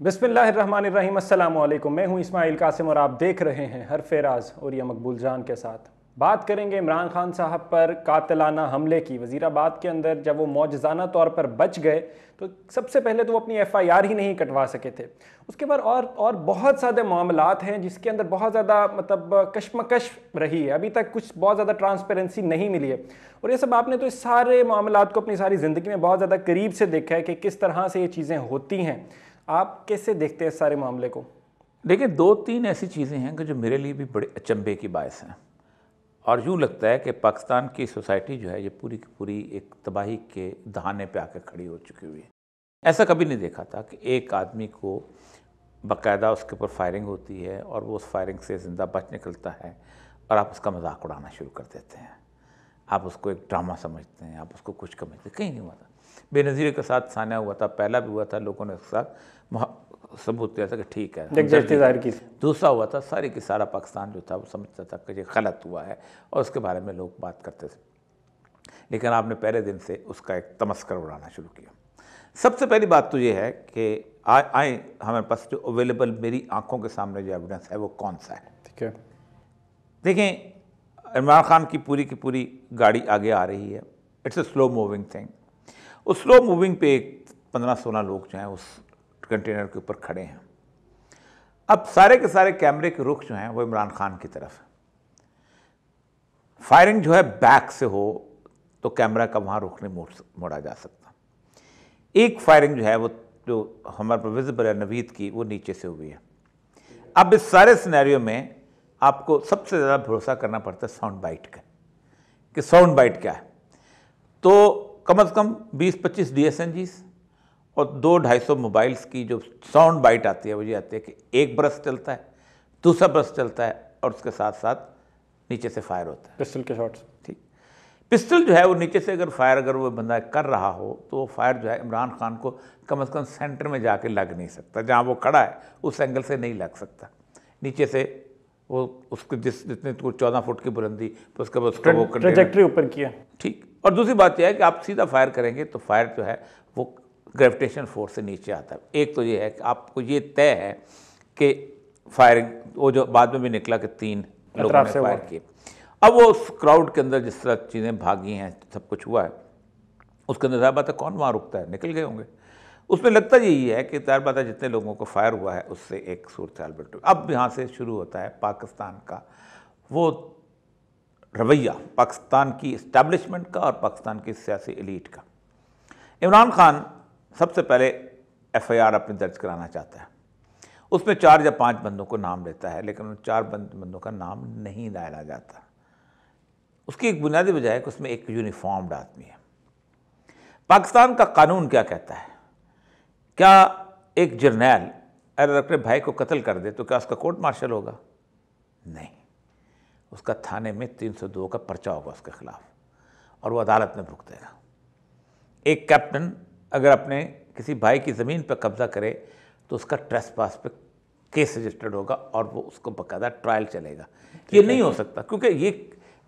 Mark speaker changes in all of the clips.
Speaker 1: बिस्मिल्लाहिर्रहमानिर्रहीम, अस्सलाम वालेकुम। मैं हूं इस्माइल कासिम और आप देख रहे हैं हरफ राज और ये मकबूल जान के साथ। बात करेंगे इमरान खान साहब पर कातिलाना हमले की। वज़ीराबाद के अंदर जब वो मौजज़ाना तौर पर बच गए तो सबसे पहले तो वो अपनी FIR ही नहीं कटवा सके थे। उसके बाद और बहुत सारे मामलात हैं जिसके अंदर बहुत ज़्यादा मतलब कशमकश रही है। अभी तक कुछ बहुत ज़्यादा ट्रांसपेरेंसी नहीं मिली है और ये सब आपने तो इस सारे मामलात को अपनी सारी ज़िंदगी में बहुत ज़्यादा करीब से देखा है कि किस तरह से ये चीज़ें होती हैं। आप कैसे देखते हैं इस सारे मामले को?
Speaker 2: देखिए, दो तीन ऐसी चीज़ें हैं कि जो मेरे लिए भी बड़े अचंभे की बायस हैं और यूँ लगता है कि पाकिस्तान की सोसाइटी जो है ये पूरी की पूरी एक तबाही के दहाने पे आकर खड़ी हो चुकी हुई है। ऐसा कभी नहीं देखा था कि एक आदमी को बाकायदा उसके ऊपर फायरिंग होती है और वो उस फायरिंग से ज़िंदा बच निकलता है और आप उसका मजाक उड़ाना शुरू कर देते हैं। आप उसको एक ड्रामा समझते हैं, आप उसको कुछ समझते हैं। कहीं नहीं हुआ था। बेनज़ीर के साथ सान्या हुआ था, पहला भी हुआ था, लोगों ने उसके साथ सबूत दिया था कि ठीक है। दूसरा हुआ था, सारी की सारा पाकिस्तान जो था वो समझता था कि ये गलत हुआ है और उसके बारे में लोग बात करते थे, लेकिन आपने पहले दिन से उसका एक तमस्कर उड़ाना शुरू किया। सबसे पहली बात तो ये है कि आए हमारे पास जो अवेलेबल मेरी आंखों के सामने जो एविडेंस है वो कौन सा है।
Speaker 1: ठीक है,
Speaker 2: देखें, इमरान खान की पूरी गाड़ी आगे आ रही है। It's a slow moving thing. उस स्लो मूविंग पे 15-16 लोग जो हैं उस कंटेनर के ऊपर खड़े हैं। अब सारे के सारे कैमरे के रुख जो हैं वो इमरान खान की तरफ है। फायरिंग जो है बैक से हो तो कैमरा का वहाँ रुख नहीं मोड़ा जा सकता। एक फायरिंग जो है वो जो हमारे पर विजिबल है नवीद की, वो नीचे से हुई है। अब इस सारे सिनेरियो में आपको सबसे ज़्यादा भरोसा करना पड़ता है साउंड बाइट का, कि साउंड बाइट क्या है। तो कम से कम 20-25 DSNGs और 200-250 मोबाइल्स की जो साउंड बाइट आती है वो ये आती है कि एक बरस चलता है, दूसरा बरस चलता है और उसके साथ साथ नीचे से फायर होता है,
Speaker 1: पिस्टल के शॉट्स।
Speaker 2: ठीक, पिस्टल जो है वो नीचे से अगर फायर अगर वो बंदा कर रहा हो तो वो फायर जो है इमरान खान को कम से कम सेंटर में जाके लग नहीं सकता। जहाँ वो खड़ा है उस एंगल से नहीं लग सकता। नीचे से वो उसके जितने 14 फुट की बुलंदी तो उसके बाद उसका वो
Speaker 1: ट्रैजेक्टरी ऊपर किया,
Speaker 2: ठीक। और दूसरी बात यह है कि आप सीधा फायर करेंगे तो फायर जो है वो ग्रेविटेशन फोर्स से नीचे आता है। एक तो ये है कि आपको ये तय है कि फायरिंग वो जो बाद में भी निकला कि 3 लोगों ने फायर किए। अब वो उस क्राउड के अंदर जिस तरह चीज़ें भागी हैं, सब कुछ हुआ है, उसके अंदर ज़ाहिर बात है कौन वहाँ रुकता है, निकल गए होंगे। उसमें लगता यही है कि ज़ाहिर बात है जितने लोगों को फायर हुआ है उससे एक सूरत हाल बिल्कुल। अब यहाँ से शुरू होता है पाकिस्तान का वो रवैया, पाकिस्तान की इस्टेब्लिशमेंट का और पाकिस्तान की सियासी एलीट का। इमरान खान सबसे पहले FIR अपनी दर्ज कराना चाहता है। उसमें 4 या 5 बंदों को नाम लेता है, लेकिन उन 4 बंदों का नाम नहीं डाला जाता। उसकी एक बुनियादी वजह है कि उसमें एक यूनिफॉर्म्ड आदमी है। पाकिस्तान का कानून क्या कहता है? क्या एक जर्नैल अगर अपने भाई को कत्ल कर दे तो क्या उसका कोर्ट मार्शल होगा? नहीं, उसका थाने में 302 का पर्चा होगा उसके खिलाफ और वो अदालत में भुगतेगा। एक कैप्टन अगर अपने किसी भाई की ज़मीन पर कब्जा करे तो उसका ट्रेसपास पे केस रजिस्टर्ड होगा और वो उसको बाकायदा ट्रायल चलेगा। ये नहीं हो सकता क्योंकि ये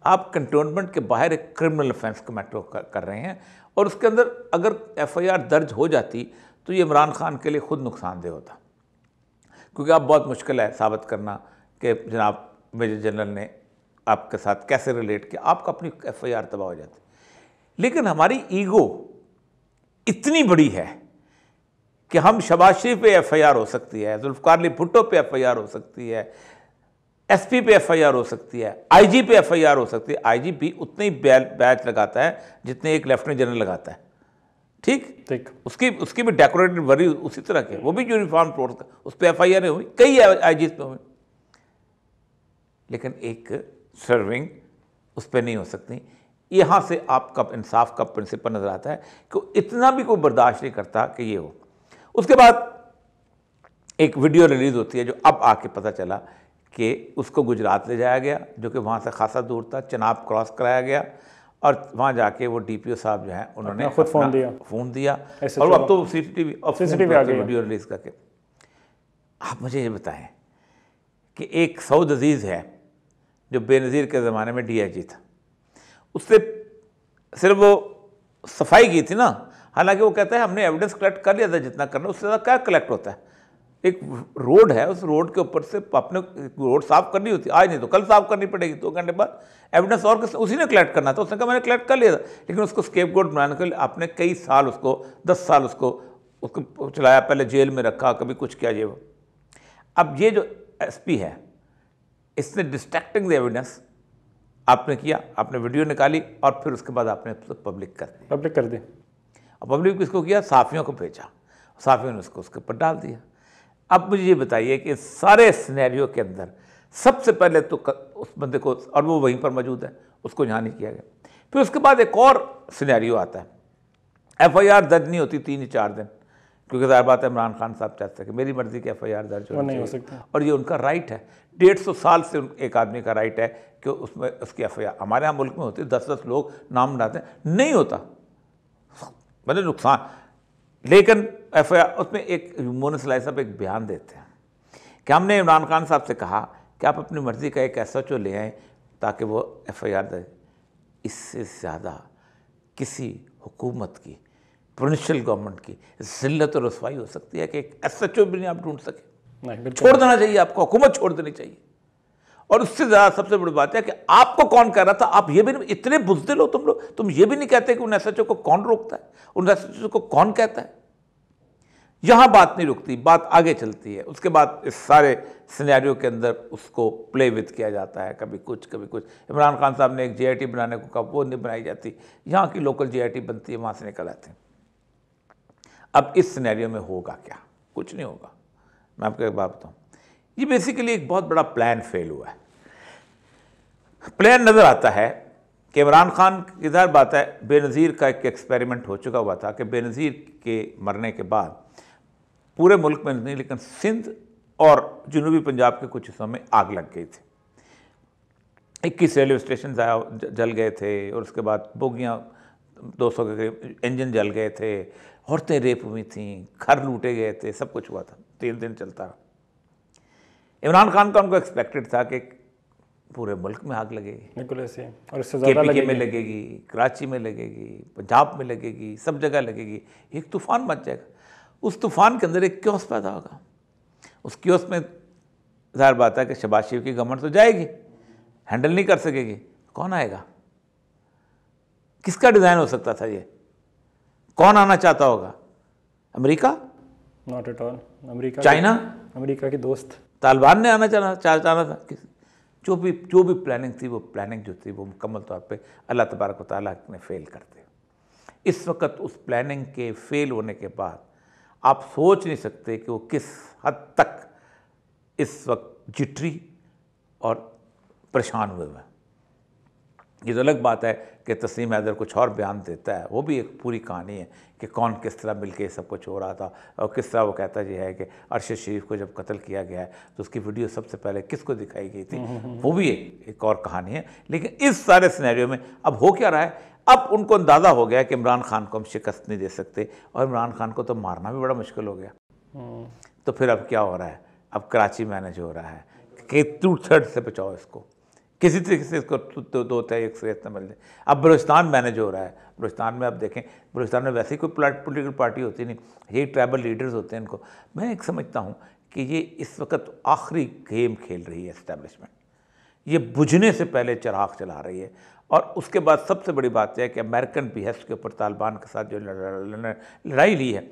Speaker 2: आप कंटोनमेंट के बाहर एक क्रिमिनल ऑफेंस को मैटर कर रहे हैं और उसके अंदर अगर FIR दर्ज हो जाती तो ये इमरान खान के लिए खुद नुकसानदेह होता, क्योंकि अब बहुत मुश्किल है साबित करना कि जनाब मेजर जनरल ने आपके साथ कैसे रिलेट किया, आपका अपनी FIR तबाह हो जाती। लेकिन हमारी ईगो इतनी बड़ी है कि हम शहबाज शरीफ पे FIR हो सकती है, जुल्फ़िकार अली भुट्टो पे FIR हो सकती है, SP पे FIR हो सकती है, IG पे FIR हो सकती है। IG भी उतने ही बैच लगाता है जितने एक लेफ्टिनेंट जनरल लगाता है, ठीक। उसकी भी डेकोरेटेड वरी उसी तरह के, वो भी यूनिफॉर्म फोर्स का, उस पर FIR हुई, कई IGs पे हुई, लेकिन एक सर्विंग उस पर नहीं हो सकती। यहाँ से आपका इंसाफ का प्रिंसिपल नज़र आता है कि इतना भी कोई बर्दाश्त नहीं करता कि ये हो। उसके बाद एक वीडियो रिलीज़ होती है जो अब आके पता चला कि उसको गुजरात ले जाया गया, जो कि वहाँ से खासा दूर था, चनाब क्रॉस कराया गया और वहाँ जाके वो DPO साहब जो हैं उन्होंने
Speaker 1: खुद फ़ोन दिया
Speaker 2: और अब तो CCTV वीडियो रिलीज़ करके। आप मुझे ये बताएं कि एक सऊद अजीज़ है जो बेनज़ीर के ज़माने में DIG था, उससे सिर्फ वो सफाई की थी ना, हालांकि वो कहता है हमने एविडेंस कलेक्ट कर लिया था जितना करना, उससे ज़्यादा क्या कलेक्ट होता है। एक रोड है, उस रोड के ऊपर से आपने रोड साफ करनी होती है, आज नहीं तो कल साफ करनी पड़ेगी, 2 घंटे बाद एविडेंस और उसी ने कलेक्ट करना था, उसने कहा मैंने कलेक्ट कर लिया था, लेकिन उसको स्केपगोट बनाने के लिए आपने कई साल उसको 10 साल उसको चलाया, पहले जेल में रखा, कभी कुछ किया ये वो। अब ये जो एसपी है इसने डिस्ट्रैक्टिंग द एविडेंस आपने किया, आपने वीडियो निकाली और फिर उसके बाद आपने पब्लिक कर दी। और पब्लिक किसको किया? साफियों को भेजा, साफियों ने उसके ऊपर डाल दिया। अब मुझे ये बताइए कि सारे सिनेरियो के अंदर सबसे पहले तो उस बंदे को, और वो वहीं पर मौजूद है, उसको यहाँ नहीं किया गया। फिर उसके बाद एक और सिनेरियो आता है, एफआईआर दर्ज नहीं होती 3 या 4 दिन, क्योंकि ज़ाहिर बात है इमरान खान साहब चाहते हैं कि मेरी मर्जी की एफआईआर दर्ज
Speaker 1: नहीं हो सकती,
Speaker 2: और ये उनका राइट है। 150 साल से एक आदमी का राइट है कि उसमें उसकी एफआईआर, हमारे यहाँ मुल्क में होती है 10-10 लोग नाम बनाते हैं, नहीं होता, मतलब नुकसान। लेकिन एफआईआर उसमें एक मोनिस लाई साहब एक बयान देते हैं कि हमने इमरान खान साहब से कहा कि आप अपनी मर्जी का एक एसएचओ ले आएँ ताकि वो एफआईआर दे। इससे ज़्यादा किसी हुकूमत की, प्रोविंशियल गवर्नमेंट की जिल्लत और रसवाई हो सकती है कि एक एसएचओ भी नहीं आप ढूंढ सके?
Speaker 1: नहीं,
Speaker 2: छोड़ देना चाहिए आपको, हुकूमत छोड़ देनी चाहिए। और उससे ज़्यादा सबसे बड़ी बात है कि आपको कौन कह रहा था, आप ये भी नहीं, इतने बुज़दिल हो तुम लोग, तुम ये भी नहीं कहते कि उन एसएचओ को कौन रोकता है, उन एसएचओ को कौन कहता है। यहाँ बात नहीं रुकती, बात आगे चलती है। उसके बाद इस सारे सिनेरियो के अंदर उसको प्ले विथ किया जाता है, कभी कुछ कभी कुछ। इमरान खान साहब ने एक जेआईटी बनाने को कहा, वो नहीं बनाई जाती, यहाँ की लोकल जेआईटी बनती है, वहाँ से निकल आते हैं। अब इस सिनेरियो में होगा क्या? कुछ नहीं होगा। मैं आपको एक बात बताऊँ, ये बेसिकली एक बहुत बड़ा प्लान फेल हुआ है। प्लान नज़र आता है कि इमरान खान की ज़ाहिर बात है, बेनज़ीर का एक एक्सपेरिमेंट हो चुका हुआ था कि बेनज़ीर के मरने के बाद पूरे मुल्क में नहीं लेकिन सिंध और जनूबी पंजाब के कुछ हिस्सों में आग लग गई थी। 21 रेलवे स्टेशन जल गए थे, और उसके बाद बोगियाँ 200 के करीब इंजन जल गए थे, औरतें रेप हुई थीं, घर लूटे गए थे, सब कुछ हुआ था। 3 दिन चलता रहा। इमरान खान का उनको एक्सपेक्टेड था कि पूरे मुल्क में आग लगेगी,
Speaker 1: बिल्कुल ऐसे, और इससे ज़्यादा
Speaker 2: KPK में लगेगी, कराची में लगेगी, पंजाब में लगेगी, सब जगह लगेगी, एक तूफान मच जाएगा। उस तूफान के अंदर एक क्योस पैदा होगा। उस क्योस में ज़ाहिर बात है कि शहबाज शरीफ की गवर्नमेंट तो जाएगी, हैंडल नहीं कर सकेगी, कौन आएगा? किसका डिज़ाइन हो सकता था ये? कौन आना चाहता होगा? America?
Speaker 1: Not at all. America,
Speaker 2: China,
Speaker 1: America के दोस्त
Speaker 2: तालिबान ने आना चाहना था। जो भी प्लानिंग थी, वो प्लानिंग जो थी वो मुकम्मल तौर पे अल्लाह तबारक व तआला ने फेल कर दी। इस वक्त उस प्लानिंग के फेल होने के बाद आप सोच नहीं सकते कि वो किस हद तक इस वक्त जिटरी और परेशान हुए हैं। ये तो अलग बात है कि तस्लीम हैदर कुछ और बयान देता है, वो भी एक पूरी कहानी है कि कौन किस तरह मिलके सब कुछ हो रहा था, और किस तरह वो कहता ये है कि अरशद शरीफ को जब कत्ल किया गया है तो उसकी वीडियो सबसे पहले किसको दिखाई गई थी, वो भी एक और कहानी है। लेकिन इस सारे सिनेरियो में अब हो क्या रहा है? अब उनको अंदाज़ा हो गया कि इमरान खान को हम शिकस्त नहीं दे सकते, और इमरान खान को तो मारना भी बड़ा मुश्किल हो गया। तो फिर अब क्या हो रहा है? अब कराची मैनेज हो रहा है कि 2/3 से बचाओ इसको, किसी तरीके से इसको 2/3 एक से मिल जाए। अब बलूचिस्तान मैनेज हो रहा है। बलूचिस्तान में आप देखें, बलूचिस्तान में वैसे ही कोई पॉलिटिकल पार्टी होती नहीं, यही ट्राइबल लीडर्स होते हैं इनको। मैं एक समझता हूँ कि ये इस वक्त आखिरी गेम खेल रही है इस्टेब्लिशमेंट, ये बुझने से पहले चिराग चला रही है। और उसके बाद सबसे बड़ी बात यह है कि अमेरिकन बिहेस्ट के ऊपर तालिबान के साथ जो लड़ाई ली है,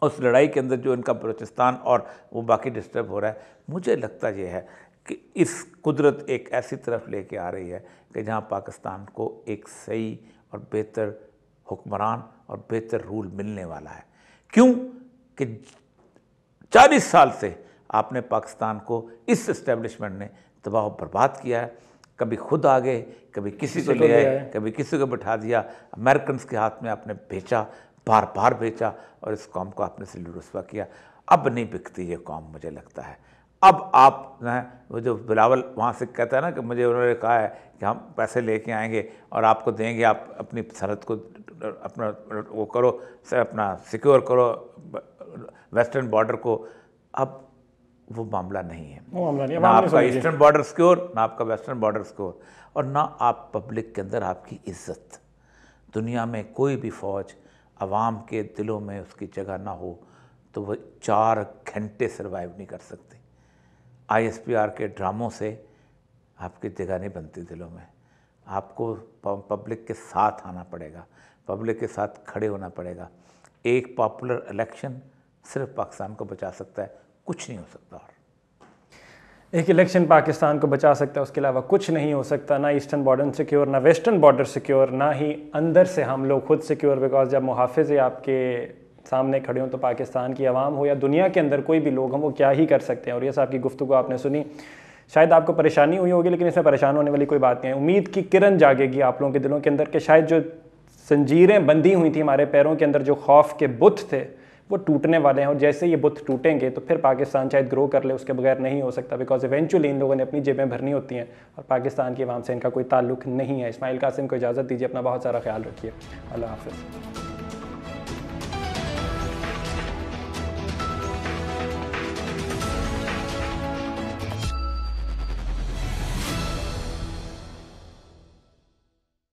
Speaker 2: उस लड़ाई के अंदर जो इनका बलूचिस्तान और वो बाकी डिस्टर्ब हो रहा है, मुझे लगता ये है कि इस कुदरत एक ऐसी तरफ लेके आ रही है कि जहाँ पाकिस्तान को एक सही और बेहतर हुक्मरान और बेहतर रूल मिलने वाला है। क्यों कि 40 साल से आपने पाकिस्तान को इस इस्टेब्लिशमेंट ने तबाह बर्बाद किया है। कभी खुद आ गए, कभी किसी को ले आए, कभी किसी को बिठा दिया, अमेरिकन के हाथ में आपने बेचा, बार बार बेचा, और इस कौम को आपने ज़िल्लत रुस्वा किया। अब नहीं बिकती ये कौम, मुझे लगता है। अब आप ना, वो जो बिलावल वहाँ से कहता है ना कि मुझे उन्होंने कहा है कि हम पैसे लेके आएंगे और आपको देंगे, आप अपनी सरहद को अपना वो करो, अपना सिक्योर करो वेस्टर्न बॉर्डर को। अब वो मामला नहीं है, ना आपका ईस्टर्न बॉर्डर सिक्योर, ना आपका वेस्टर्न बॉर्डर सिक्योर, और ना आप पब्लिक के अंदर आपकी इज्जत। दुनिया में कोई भी फ़ौज अवाम के दिलों में उसकी जगह ना हो तो वो 4 घंटे सर्वाइव नहीं कर सकते। ISPR के ड्रामों से आपकी जगह नहीं बनती दिलों में। आपको पब्लिक के साथ आना पड़ेगा, पब्लिक के साथ खड़े होना पड़ेगा। एक पॉपुलर इलेक्शन सिर्फ पाकिस्तान को बचा सकता है, कुछ नहीं हो सकता। और
Speaker 1: एक इलेक्शन पाकिस्तान को बचा सकता है, उसके अलावा कुछ नहीं हो सकता। ना ईस्टर्न बॉर्डर सिक्योर, ना वेस्टर्न बॉर्डर सिक्योर, ना ही अंदर से हम लोग खुद सिक्योर। बिकॉज जब मुहाफिज आपके सामने खड़े हों तो पाकिस्तान की आवाम हो या दुनिया के अंदर कोई भी लोग हम वो क्या ही कर सकते हैं। और ये साहब की गुफ्तगू आपने सुनी, शायद आपको परेशानी हुई होगी, लेकिन इसमें परेशान होने वाली कोई बात नहीं है। उम्मीद की किरण जागेगी आप लोगों के दिलों के अंदर कि शायद जो जंजीरें बंधी हुई थी हमारे पैरों के अंदर, जो खौफ के बुत थे, वो टूटने वाले हैं। और जैसे ये बुत टूटेंगे तो फिर पाकिस्तान शायद ग्रो कर ले, उसके बगैर नहीं हो सकता। बिकॉज इवेंचुअली इन लोगों ने अपनी जेबें भरनी होती हैं और पाकिस्तान की आवाम से इनका कोई ताल्लुक नहीं है। इस्माइल कासिम को इजाज़त दीजिए, अपना बहुत सारा ख्याल रखिए। अल्लाह हाफ़िज़।